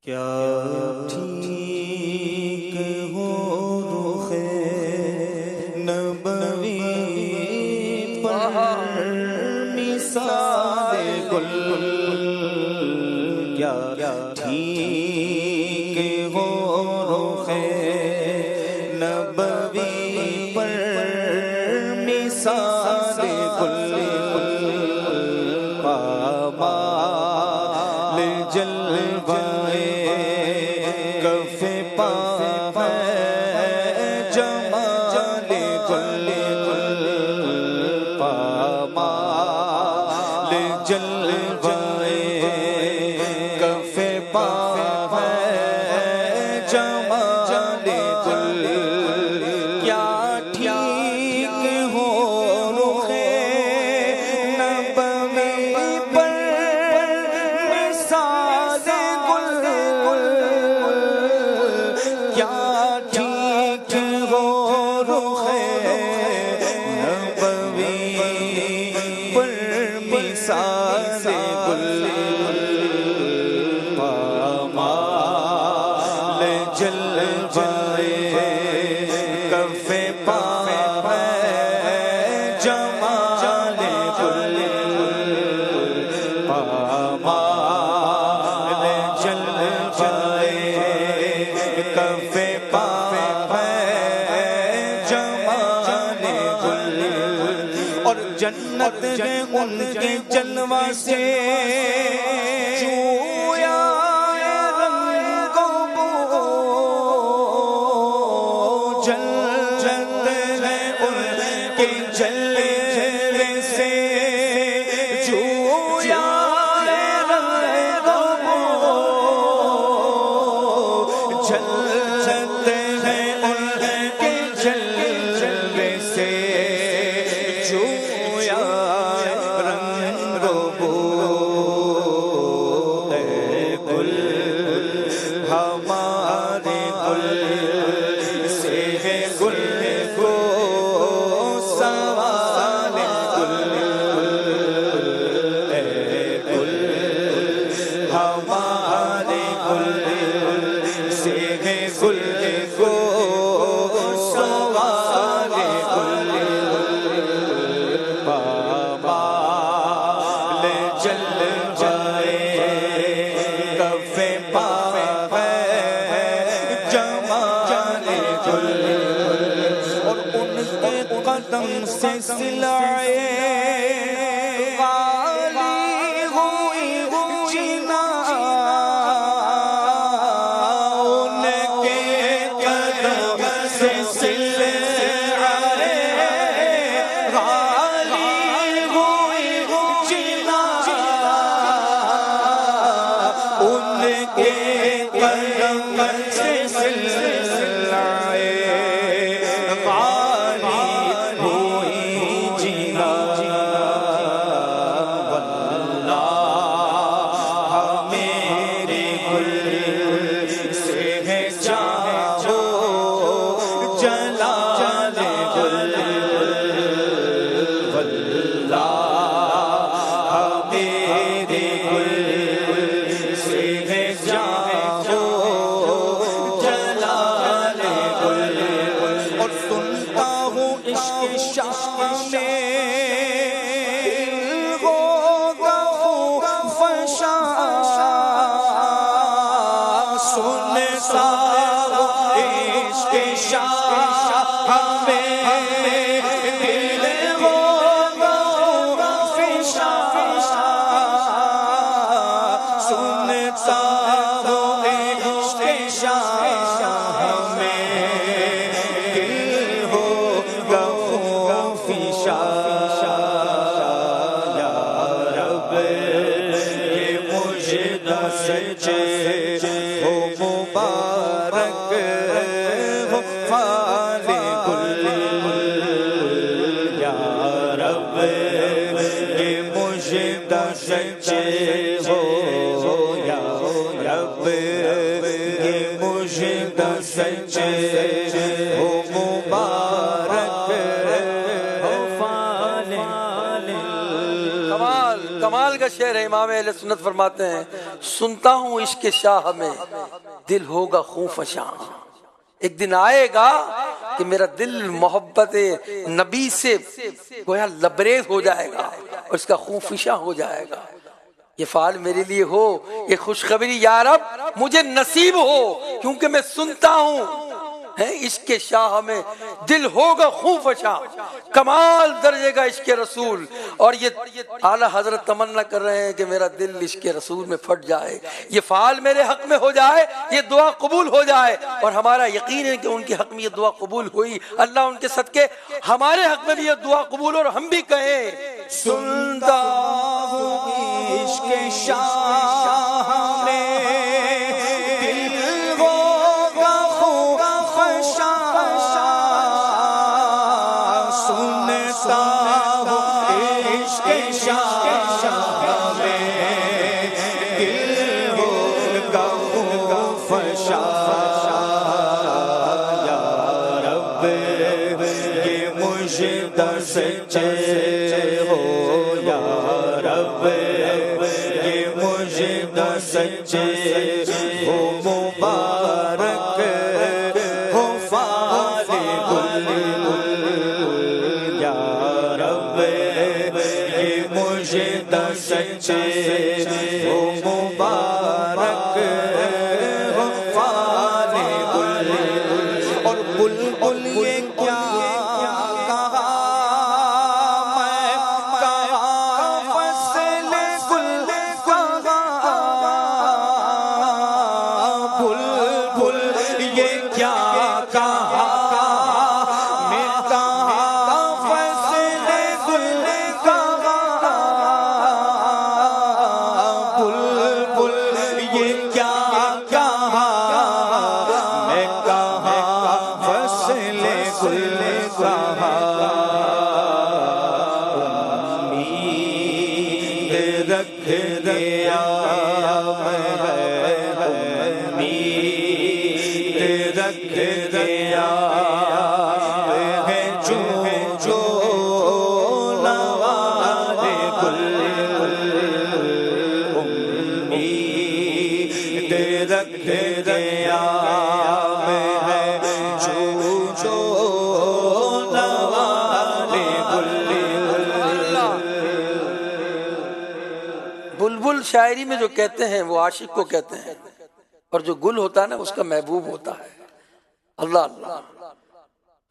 کیا ٹھیک ہو رخ نبوی پر مثال گل، کیا ٹھیک ہو رخ نبوی پر مثال گل، پامال جلوائے کف پا ہے جمال گل، پامال جلوائے کف پا ہے جمال گل، کیا ٹھیک ہو رخ نبوی پر مثال گل، کیا ٹھیک ہو رخ نبوی پر مثال گل، پامال جلوائے کف پا ہے جمال گل، پامال جلوائے کف پا ہے جمال گل، اور جنت ہے ان کے جلوہ سے جویا رنگ و بو، جنت ہے ان کے جلوے سے جویا رنگ و بو، جنت ہے ان کے جلوے سے جویا رنگ و بو، اے گل ہمارے گل سے ہے گل کو سوال گل، اے گل ہمارے گل سے ہے گل کو سوال گل، پامال جلوائے کف پا ہے جمال گل، اور ان کے قدم سے سلائے غالی ہوئی جنا، ان کے قدم سے سلائے غالی ہوئی جنا، ان کے قدم سے سلائے غالی ہوئی جنا، واللہ میرے گل سے ہے جاؤ جلال گل، واللہ میرے گل سے ہے جاؤ جلال گل، اور سنتا ہوں عشق شاہ میں ہوگا فشا، سنتا ہوں عشق شاہ میں دل ہوگا فشا، سنتا ہوں عشق شاہ میں دل ہوگا فشا، یا رب یہ مجدہ سچے ہو مبارک ہو فال گل، یا رب یہ مجدہ سچے ہو، یا رب یہ مجدہ سچے ہو مبارک ہو فال۔ کمال کا شعر ہے، امام اہل سنت فرماتے ہیں سنتا ہوں عشق شاہ میں دل ہوگا خوں فشاں. ایک دن آئے گا کہ میرا دل محبت نبی سے گویا لبریز ہو جائے گا اور اس کا خون فشاں ہو جائے گا. یہ فعال میرے لیے ہو، یہ خوشخبری یا رب مجھے نصیب ہو، کیونکہ میں سنتا ہوں عشق شاہ میں دل ہوگا خون فشاں. کمال درجے کا عشق رسول. اور یہ اعلیٰ حضرت تمنا کر رہے ہیں کہ میرا دل عشق رسول میں پھٹ جائے، یہ فعال میرے حق میں ہو جائے، یہ دعا قبول ہو جائے. اور ہمارا یقین ہے کہ ان کے حق میں یہ دعا قبول ہوئی. اللہ ان کے صدقے ہمارے حق میں بھی یہ دعا قبول، اور ہم بھی کہیں سنتا ہوں عشق شاہ میں دل ہوگا خون فشاں. سنتا ہوں عشق شاہ میں دل ہوگا خون فشاں. یا رب یہ مجدہ سچے ہو، یا رب یہ مجدہ سچے ہو، مبارک ہو فال گل. یا رب یہ مجدہ سچے ہو، مبارک ہو فال گل. اور بلبل یہ کیا بلبل شاعری میں جو کہتے ہیں وہ عاشق کو کہتے ہیں، اور جو گل ہوتا ہے نا اس کا محبوب ہوتا ہے. اللہ اللہ.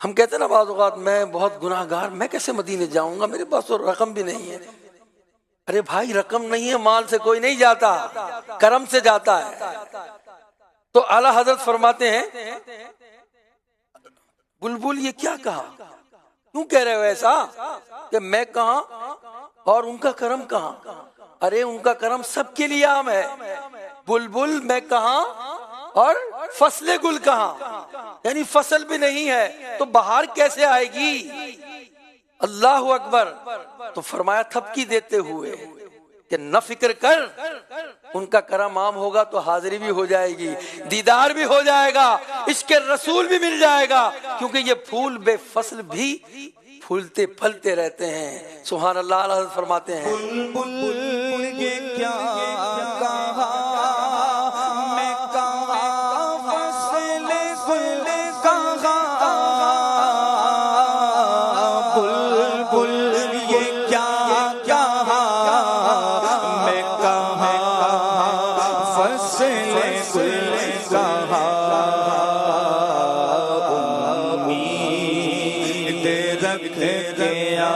ہم کہتے ہیں نا بعض اوقات میں بہت گناہ گار، میں کیسے مدینے جاؤں گا، میرے پاس تو رقم بھی نہیں ہے. ارے بھائی رقم نہیں ہے، مال سے کوئی نہیں جاتا، کرم سے جاتا ہے. تو اعلیٰ حضرت فرماتے ہیں بلبل یہ کیا کہا، کیوں کہہ رہے ہو ایسا کہ میں کہاں اور ان کا کرم کہاں. ارے ان کا کرم سب کے لیے عام ہے. بلبل میں کہاں اور فصل گل کہاں، یعنی فصل بھی نہیں ہے تو بہار کیسے آئے گی. اللہ اکبر. تو فرمایا تھپکی دیتے ہوئے کہ نہ فکر کر، ان کا کرم عام ہوگا تو حاضری بھی ہو جائے گی، دیدار بھی ہو جائے گا، عشق رسول بھی مل جائے گا، کیونکہ یہ پھول بے فصل بھی پھولتے پھلتے رہتے ہیں. سبحان اللہ. حضرت فرماتے ہیں بلبل یہ کیا کہا، میں کہاں فصل گل کہاں. بلبل یہ کیا کہا، میں کہاں فصل گل کہاں. امید رکھ گیا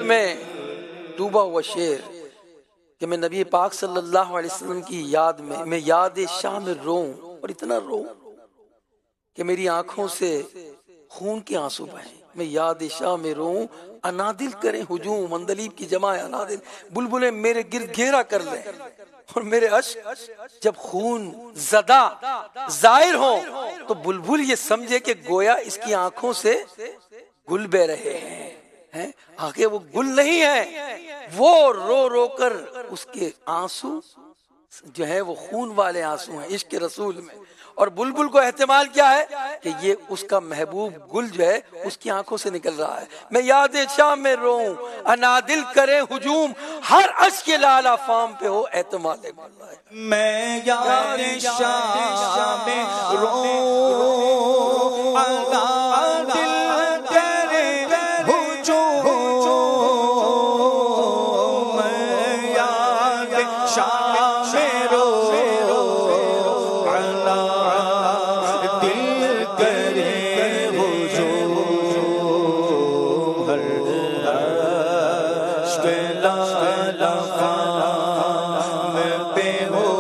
میں ڈوبا ہوا شعر کہ میں نبی پاک صلی اللہ علیہ وسلم کی یاد میں یاد شاہ میں روؤں، اور اتنا روؤں کہ میری آنکھوں سے خون کے آنسو بہیں۔ میں یاد شاہ میں روؤں، انادل کریں ہجوم، اندلیب کی جمع ہے انادل، بلبلیں میرے گرد گھیرا کر لیں، اور میرے اشک جب خون زدہ ظاہر ہوں تو بلبل یہ سمجھے کہ گویا اس کی آنکھوں سے گل بہ رہے ہیں۔ آگے وہ گل نہیں ہے، وہ رو رو کر اس کے آنسو جو ہے وہ خون والے آنسو ہیں عشق رسول میں، اور بلبل کو احتمال کیا ہے کہ یہ اس کا محبوب گل جو ہے اس کی آنکھوں سے نکل رہا ہے۔ میں یاد شام میں روؤں، انادل کرے ہجوم، ہر اشک لالا فام پہ ہو اعتماد مولا۔ میں یاد شام میں روؤں، انادل کرے ہجوم، میں یاد شام میں روؤں، دل کرے ہجوم، ہر عشق لالا فام پہ ہو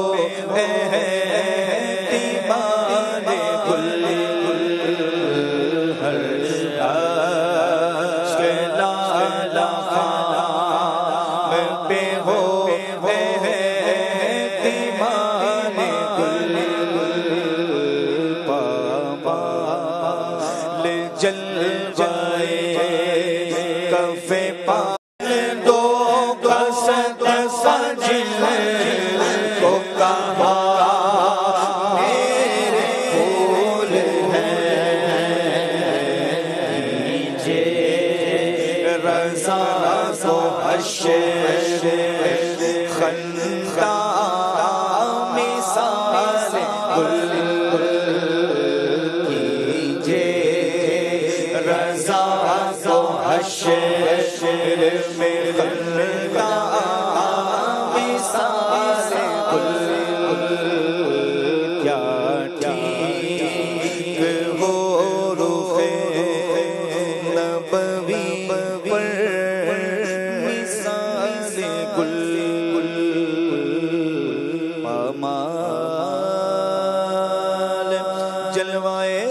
دیوانے گل، ہر عشق لالا فام پہ ہو دیوانے گل، پامال جلوائے کف پال دو گس سجل کو کہا میرے پھول ہیں، جے رضا کو حشر خندہ مثال گل کیجے، رضا کو حشر میں خندہ مثال گل، کیا ٹھیک ہو رخ نبوی پر مثال گل، پامال جلوائے